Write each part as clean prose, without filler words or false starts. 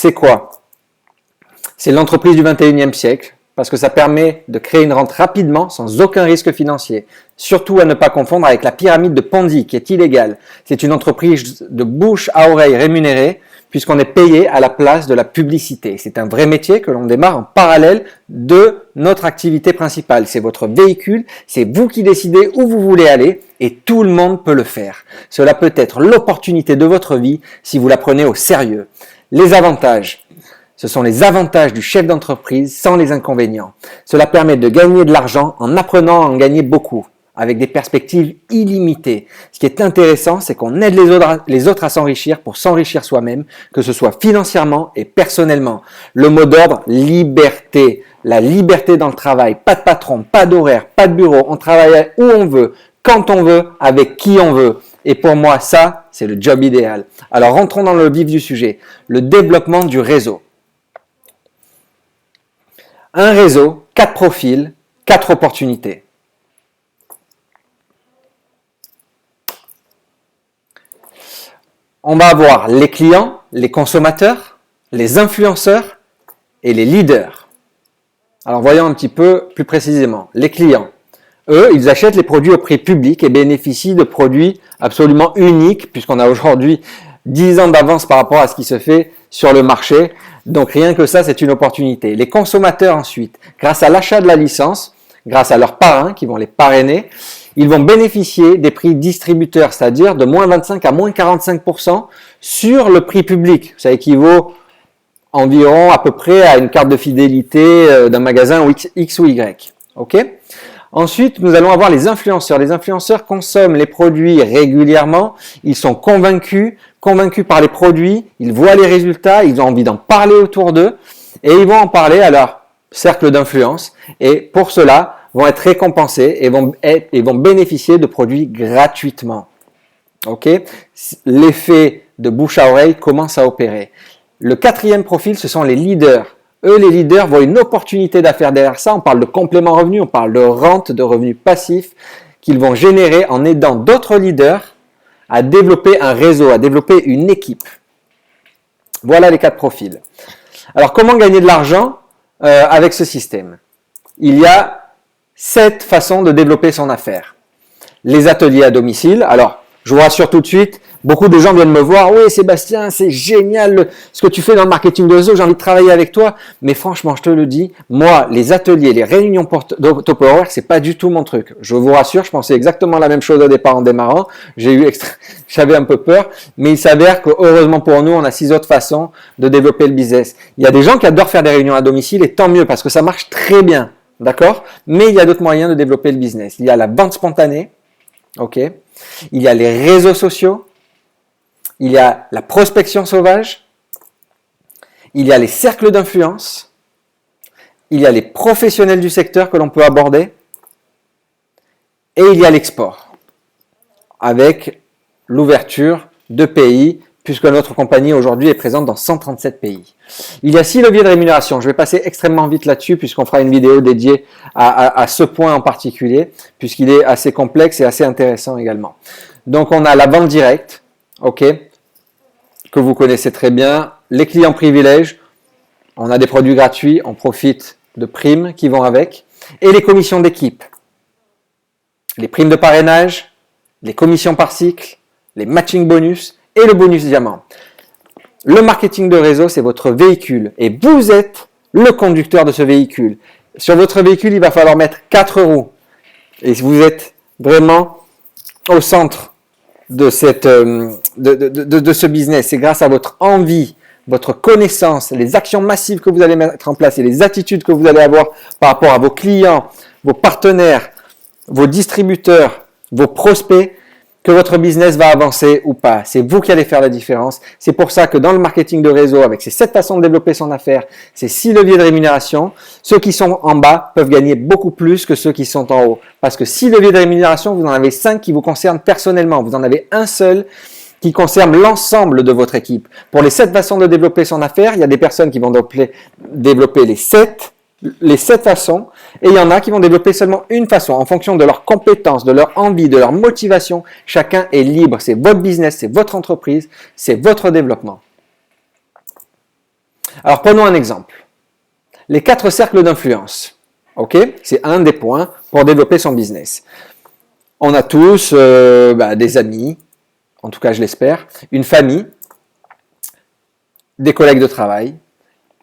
c'est quoi? C'est l'entreprise du 21e siècle parce que ça permet de créer une rente rapidement sans aucun risque financier. Surtout à ne pas confondre avec la pyramide de Ponzi qui est illégale. C'est une entreprise de bouche à oreille rémunérée puisqu'on est payé à la place de la publicité. C'est un vrai métier que l'on démarre en parallèle de notre activité principale. C'est votre véhicule, c'est vous qui décidez où vous voulez aller et tout le monde peut le faire. Cela peut être l'opportunité de votre vie si vous la prenez au sérieux. Les avantages. Ce sont les avantages du chef d'entreprise sans les inconvénients. Cela permet de gagner de l'argent en apprenant à en gagner beaucoup, avec des perspectives illimitées. Ce qui est intéressant, c'est qu'on aide les autres à s'enrichir pour s'enrichir soi-même, que ce soit financièrement et personnellement. Le mot d'ordre, liberté. La liberté dans le travail. Pas de patron, pas d'horaire, pas de bureau. On travaille où on veut, quand on veut, avec qui on veut. Et pour moi, ça, c'est le job idéal. Alors, rentrons dans le vif du sujet. Le développement du réseau. Un réseau, 4 profils, 4 opportunités. On va avoir les clients, les consommateurs, les influenceurs et les leaders. Alors voyons un petit peu plus précisément. Les clients, eux, ils achètent les produits au prix public et bénéficient de produits absolument uniques puisqu'on a aujourd'hui 10 ans d'avance par rapport à ce qui se fait sur le marché. Donc rien que ça, c'est une opportunité. Les consommateurs ensuite, grâce à l'achat de la licence, grâce à leurs parrains qui vont les parrainer, ils vont bénéficier des prix distributeurs, c'est-à-dire de moins 25 à moins 45% sur le prix public. Ça équivaut environ à peu près à une carte de fidélité d'un magasin X ou Y. Ok ? Ensuite, nous allons avoir les influenceurs. Les influenceurs consomment les produits régulièrement. Ils sont convaincus par les produits. Ils voient les résultats. Ils ont envie d'en parler autour d'eux. Et ils vont en parler à leur cercle d'influence. Et pour cela, vont être récompensés et vont bénéficier de produits gratuitement. Ok ? L'effet de bouche à oreille commence à opérer. Le 4e profil, ce sont les leaders. Eux, les leaders, voient une opportunité d'affaires derrière ça. On parle de complément revenu, on parle de rente, de revenus passifs qu'ils vont générer en aidant d'autres leaders à développer un réseau, à développer une équipe. Voilà les 4 profils. Alors, comment gagner de l'argent avec ce système ? Il y a 7 façons de développer son affaire. Les ateliers à domicile. Alors, je vous rassure tout de suite, beaucoup de gens viennent me voir. Oui, Sébastien, c'est génial ce que tu fais dans le marketing de réseau. J'ai envie de travailler avec toi. Mais franchement, je te le dis, moi, les ateliers, les réunions top horaire, c'est pas du tout mon truc. Je vous rassure, je pensais exactement la même chose au départ en démarrant. J'avais un peu peur, mais il s'avère que heureusement pour nous, on a 6 autres façons de développer le business. Il y a des gens qui adorent faire des réunions à domicile et tant mieux parce que ça marche très bien. D'accord? Mais il y a d'autres moyens de développer le business. Il y a la vente spontanée. Ok? Il y a les réseaux sociaux. Il y a la prospection sauvage. Il y a les cercles d'influence. Il y a les professionnels du secteur que l'on peut aborder. Et il y a l'export. Avec l'ouverture de pays, puisque notre compagnie aujourd'hui est présente dans 137 pays. Il y a 6 leviers de rémunération. Je vais passer extrêmement vite là-dessus puisqu'on fera une vidéo dédiée à ce point en particulier, puisqu'il est assez complexe et assez intéressant également. Donc on a la vente directe, ok, que vous connaissez très bien. Les clients privilèges, on a des produits gratuits, on profite de primes qui vont avec. Et les commissions d'équipe, les primes de parrainage, les commissions par cycle, les matching bonus et le bonus diamant. Le marketing de réseau, c'est votre véhicule et vous êtes le conducteur de ce véhicule. Sur votre véhicule, il va falloir mettre 4 roues et vous êtes vraiment au centre de ce business. C'est grâce à votre envie, votre connaissance, les actions massives que vous allez mettre en place et les attitudes que vous allez avoir par rapport à vos clients, vos partenaires, vos distributeurs, vos prospects, que votre business va avancer ou pas. C'est vous qui allez faire la différence. C'est pour ça que dans le marketing de réseau, avec ces 7 façons de développer son affaire, ces 6 leviers de rémunération, ceux qui sont en bas peuvent gagner beaucoup plus que ceux qui sont en haut. Parce que 6 leviers de rémunération, vous en avez 5 qui vous concernent personnellement. Vous en avez un seul qui concerne l'ensemble de votre équipe. Pour les 7 façons de développer son affaire, il y a des personnes qui vont développer les 7 façons, et il y en a qui vont développer seulement une façon en fonction de leurs compétences, de leur envie, de leur motivation. Chacun est libre, c'est votre business, c'est votre entreprise, c'est votre développement. Alors prenons un exemple. Les 4 cercles d'influence. Ok, c'est un des points pour développer son business. On a tous des amis, en tout cas je l'espère, une famille, des collègues de travail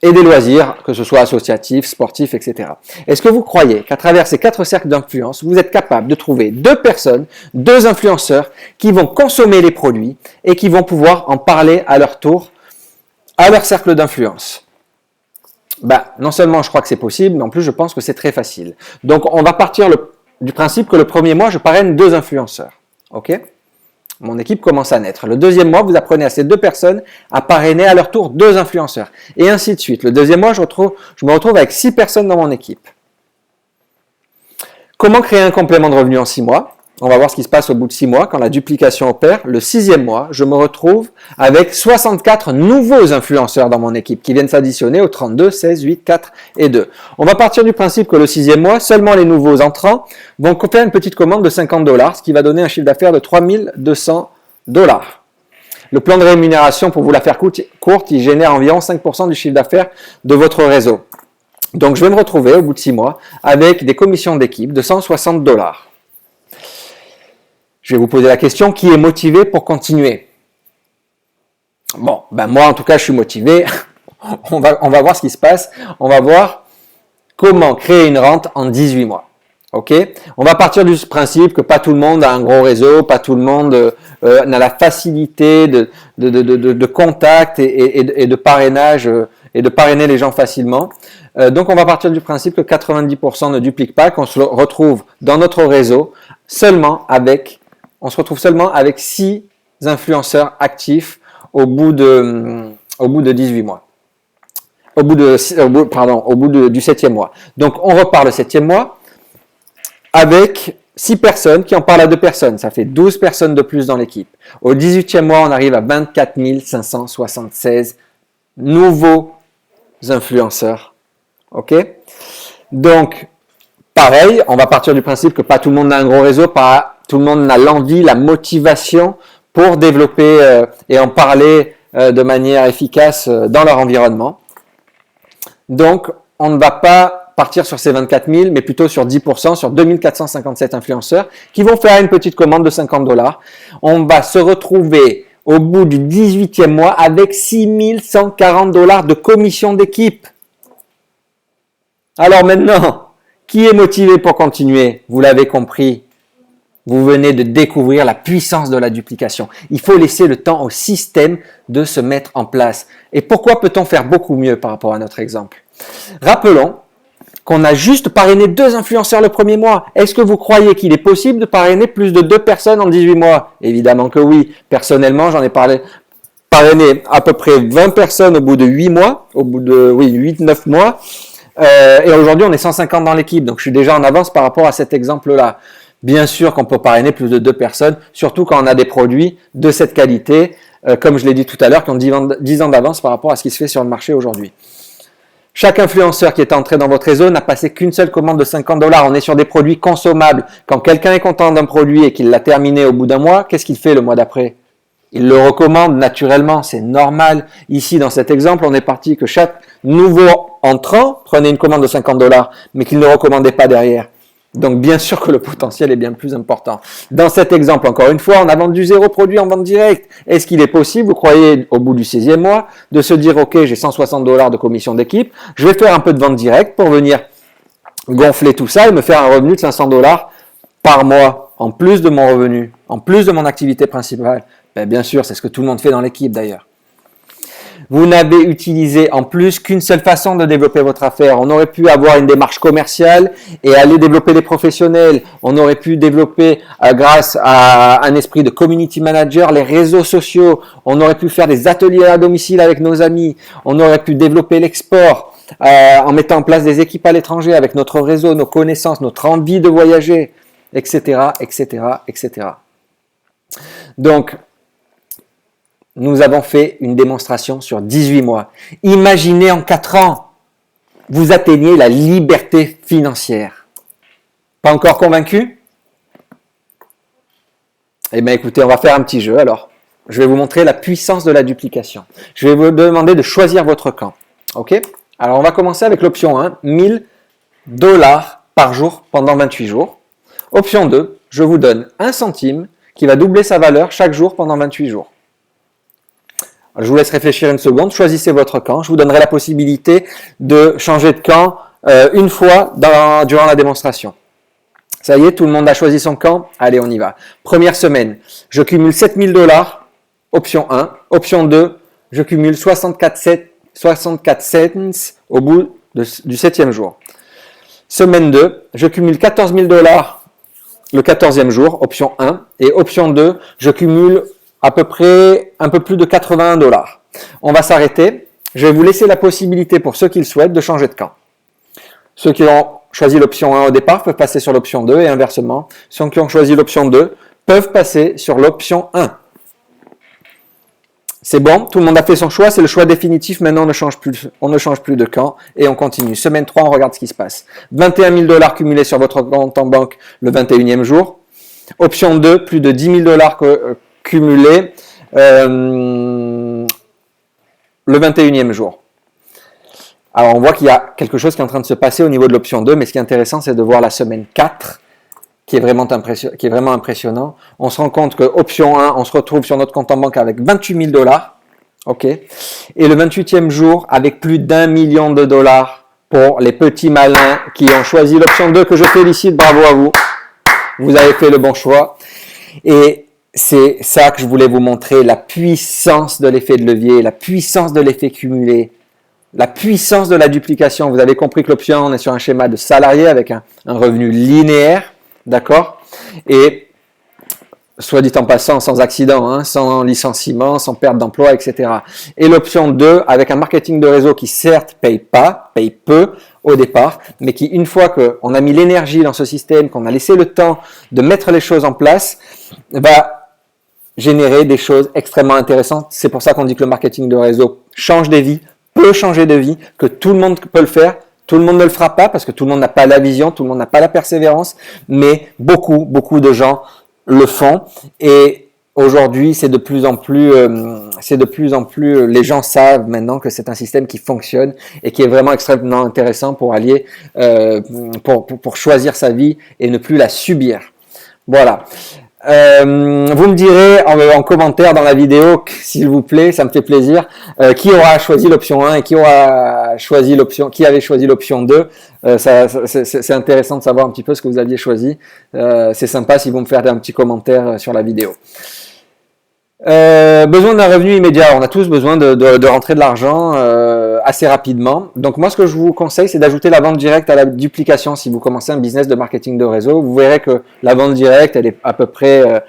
et des loisirs, que ce soit associatifs, sportifs, etc. Est-ce que vous croyez qu'à travers ces 4 cercles d'influence, vous êtes capable de trouver 2 personnes, 2 influenceurs qui vont consommer les produits et qui vont pouvoir en parler à leur tour à leur cercle d'influence? Non seulement je crois que c'est possible, mais en plus je pense que c'est très facile. Donc on va partir du principe que le premier mois, je parraine 2 influenceurs. Ok? Mon équipe commence à naître. Le deuxième mois, vous apprenez à ces 2 personnes à parrainer à leur tour 2 influenceurs. Et ainsi de suite. Le deuxième mois, je me retrouve avec 6 personnes dans mon équipe. Comment créer un complément de revenu en 6 mois? On va voir ce qui se passe au bout de 6 mois quand la duplication opère. Le 6e mois, je me retrouve avec 64 nouveaux influenceurs dans mon équipe qui viennent s'additionner aux 32, 16, 8, 4 et 2. On va partir du principe que le 6e mois, seulement les nouveaux entrants vont faire une petite commande de $50, ce qui va donner un chiffre d'affaires de $3200. Le plan de rémunération, pour vous la faire courte, il génère environ 5% du chiffre d'affaires de votre réseau. Donc je vais me retrouver au bout de 6 mois avec des commissions d'équipe de $160. Je vais vous poser la question, qui est motivé pour continuer? Bon, moi en tout cas je suis motivé. on va voir ce qui se passe. On va voir comment créer une rente en 18 mois. Ok? On va partir du principe que pas tout le monde a un gros réseau, pas tout le monde n'a la facilité de contact et de parrainage et de parrainer les gens facilement. Donc on va partir du principe que 90% ne dupliquent pas, qu'on se retrouve dans notre réseau on se retrouve seulement avec 6 influenceurs actifs au bout de 18 mois. Au bout du 7e mois. Donc, on repart le 7e mois avec 6 personnes qui en parlent à 2 personnes. Ça fait 12 personnes de plus dans l'équipe. Au 18e mois, on arrive à 24 576 nouveaux influenceurs. Ok? Donc, pareil, on va partir du principe que pas tout le monde a un gros réseau, pas tout le monde a l'envie, la motivation pour développer et en parler de manière efficace dans leur environnement. Donc, on ne va pas partir sur ces 24 000, mais plutôt sur 10%, sur 2457 influenceurs qui vont faire une petite commande de $50. On va se retrouver au bout du 18e mois avec $6140 de commission d'équipe. Alors maintenant, qui est motivé pour continuer? Vous l'avez compris. Vous venez de découvrir la puissance de la duplication. Il faut laisser le temps au système de se mettre en place. Et pourquoi peut-on faire beaucoup mieux par rapport à notre exemple? Rappelons qu'on a juste parrainé 2 influenceurs le premier mois. Est-ce que vous croyez qu'il est possible de parrainer plus de 2 personnes en 18 mois? Évidemment que oui. Personnellement, j'en ai parrainé à peu près 20 personnes au bout de 8 mois, 8-9 mois. Et aujourd'hui, on est 150 dans l'équipe. Donc, je suis déjà en avance par rapport à cet exemple-là. Bien sûr qu'on peut parrainer plus de 2 personnes, surtout quand on a des produits de cette qualité, comme je l'ai dit tout à l'heure, qui ont 10 ans d'avance par rapport à ce qui se fait sur le marché aujourd'hui. Chaque influenceur qui est entré dans votre réseau n'a passé qu'une seule commande de $50. On est sur des produits consommables. Quand quelqu'un est content d'un produit et qu'il l'a terminé au bout d'un mois, qu'est-ce qu'il fait le mois d'après? Il le recommande naturellement, c'est normal. Ici, dans cet exemple, on est parti que chaque nouveau entrant prenait une commande de $50, mais qu'il ne recommandait pas derrière. Donc, bien sûr que le potentiel est bien plus important. Dans cet exemple, encore une fois, on a vendu 0 produit en vente directe. Est-ce qu'il est possible, vous croyez, au bout du 16e mois, de se dire, OK, j'ai $160 de commission d'équipe, je vais faire un peu de vente directe pour venir gonfler tout ça et me faire un revenu de $500 par mois, en plus de mon revenu, en plus de mon activité principale? Bien sûr, c'est ce que tout le monde fait dans l'équipe d'ailleurs. Vous n'avez utilisé en plus qu'une seule façon de développer votre affaire. On aurait pu avoir une démarche commerciale et aller développer les professionnels. On aurait pu développer, grâce à un esprit de community manager, les réseaux sociaux. On aurait pu faire des ateliers à domicile avec nos amis. On aurait pu développer l'export en mettant en place des équipes à l'étranger avec notre réseau, nos connaissances, notre envie de voyager, etc., etc., etc. Donc, nous avons fait une démonstration sur 18 mois. Imaginez en 4 ans, vous atteignez la liberté financière. Pas encore convaincu? Eh bien écoutez, on va faire un petit jeu alors. Je vais vous montrer la puissance de la duplication. Je vais vous demander de choisir votre camp. Ok? Alors, on va commencer avec l'option 1, 1000 $ par jour pendant 28 jours. Option 2, je vous donne 1 centime qui va doubler sa valeur chaque jour pendant 28 jours. Je vous laisse réfléchir une seconde, choisissez votre camp. Je vous donnerai la possibilité de changer de camp une fois durant la démonstration. Ça y est, tout le monde a choisi son camp? Allez, on y va. Première semaine, je cumule 7000 $, option 1. Option 2, je cumule 64 cents au bout du 7e jour. Semaine 2, je cumule 14 000 $ le 14e jour, option 1. Et option 2, je cumule à peu près un peu plus de 81 $. On va s'arrêter. Je vais vous laisser la possibilité pour ceux qui le souhaitent de changer de camp. Ceux qui ont choisi l'option 1 au départ peuvent passer sur l'option 2 et inversement, ceux qui ont choisi l'option 2 peuvent passer sur l'option 1. C'est bon, tout le monde a fait son choix, c'est le choix définitif, maintenant on ne change plus de camp et on continue. Semaine 3, on regarde ce qui se passe. 21 000 $ cumulés sur votre compte en banque le 21e jour. Option 2, plus de 10 000 $ cumulés le 21e jour. Alors, on voit qu'il y a quelque chose qui est en train de se passer au niveau de l'option 2, mais ce qui est intéressant, c'est de voir la semaine 4, qui est vraiment impressionnant. On se rend compte que option 1, on se retrouve sur notre compte en banque avec 28 000 $, ok, et le 28e jour, avec plus d'1 million de dollars pour les petits malins qui ont choisi l'option 2, que je félicite, bravo à vous. Vous avez fait le bon choix. Et c'est ça que je voulais vous montrer, la puissance de l'effet de levier, la puissance de l'effet cumulé, la puissance de la duplication. Vous avez compris que l'option 1, on est sur un schéma de salarié avec un revenu linéaire, d'accord? Et soit dit en passant, sans accident, hein, sans licenciement, sans perte d'emploi, etc. Et l'option 2, avec un marketing de réseau qui certes paye peu au départ, mais qui, une fois qu'on a mis l'énergie dans ce système, qu'on a laissé le temps de mettre les choses en place, va générer des choses extrêmement intéressantes. C'est pour ça qu'on dit que le marketing de réseau change des vies, peut changer de vie, que tout le monde peut le faire. Tout le monde ne le fera pas parce que tout le monde n'a pas la vision, tout le monde n'a pas la persévérance, mais beaucoup de gens le font. Et aujourd'hui, c'est de plus en plus, les gens savent maintenant que c'est un système qui fonctionne et qui est vraiment extrêmement intéressant pour allier, pour choisir sa vie et ne plus la subir. Voilà. Vous me direz en commentaire dans la vidéo, s'il vous plaît, ça me fait plaisir, qui aura choisi l'option 1 et qui avait choisi l'option 2. C'est intéressant de savoir un petit peu ce que vous aviez choisi. C'est sympa si vous me faites un petit commentaire sur la vidéo. Besoin d'un revenu immédiat. On a tous besoin de rentrer de l'argent assez rapidement. Donc moi, ce que je vous conseille, c'est d'ajouter la vente directe à la duplication. Si vous commencez un business de marketing de réseau, vous verrez que la vente directe, elle est à peu près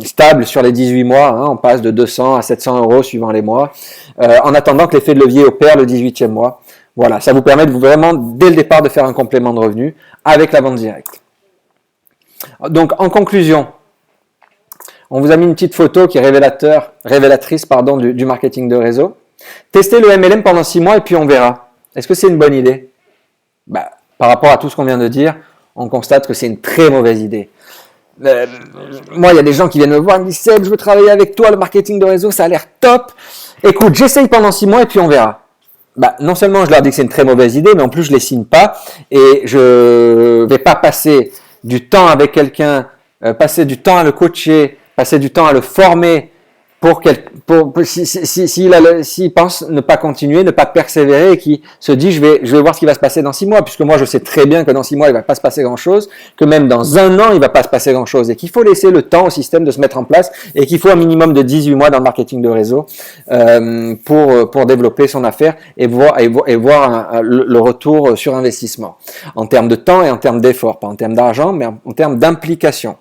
stable sur les 18 mois. Hein. On passe de 200 à 700 euros suivant les mois. En attendant que l'effet de levier opère le 18e mois. Voilà, ça vous permet de vraiment, dès le départ, de faire un complément de revenu avec la vente directe. Donc, en conclusion, on vous a mis une petite photo qui est révélatrice du marketing de réseau. Testez le MLM pendant 6 mois et puis on verra. Est-ce que c'est une bonne idée? Par rapport à tout ce qu'on vient de dire, on constate que c'est une très mauvaise idée. Moi, il y a des gens qui viennent me voir et me disent « Seb, je veux travailler avec toi, le marketing de réseau, ça a l'air top. Écoute, j'essaye pendant 6 mois et puis on verra. » Non seulement je leur dis que c'est une très mauvaise idée, mais en plus je les signe pas et je vais pas passer du temps avec quelqu'un, passer du temps à le coacher, passer du temps à le former s'il pense ne pas continuer, ne pas persévérer et qui se dit je vais voir ce qui va se passer dans 6 mois, puisque moi je sais très bien que dans 6 mois il va pas se passer grand chose, que même dans 1 an il va pas se passer grand chose et qu'il faut laisser le temps au système de se mettre en place et qu'il faut un minimum de 18 mois dans le marketing de réseau pour développer son affaire et voir le retour sur investissement en termes de temps et en termes d'effort, pas en termes d'argent mais en termes d'implication.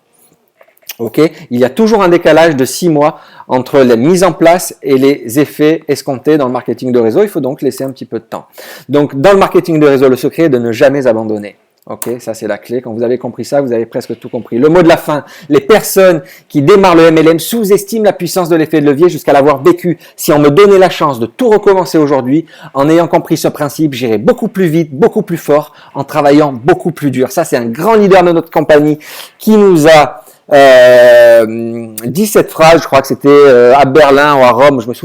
Ok, il y a toujours un décalage de 6 mois entre la mise en place et les effets escomptés dans le marketing de réseau. Il faut donc laisser un petit peu de temps. Donc, dans le marketing de réseau, le secret est de ne jamais abandonner. Ok, ça c'est la clé. Quand vous avez compris ça, vous avez presque tout compris. Le mot de la fin, les personnes qui démarrent le MLM sous-estiment la puissance de l'effet de levier jusqu'à l'avoir vécu. Si on me donnait la chance de tout recommencer aujourd'hui, en ayant compris ce principe, j'irais beaucoup plus vite, beaucoup plus fort, en travaillant beaucoup plus dur. Ça, c'est un grand leader de notre compagnie qui nous a dit cette phrase, je crois que c'était à Berlin ou à Rome, je me souviens.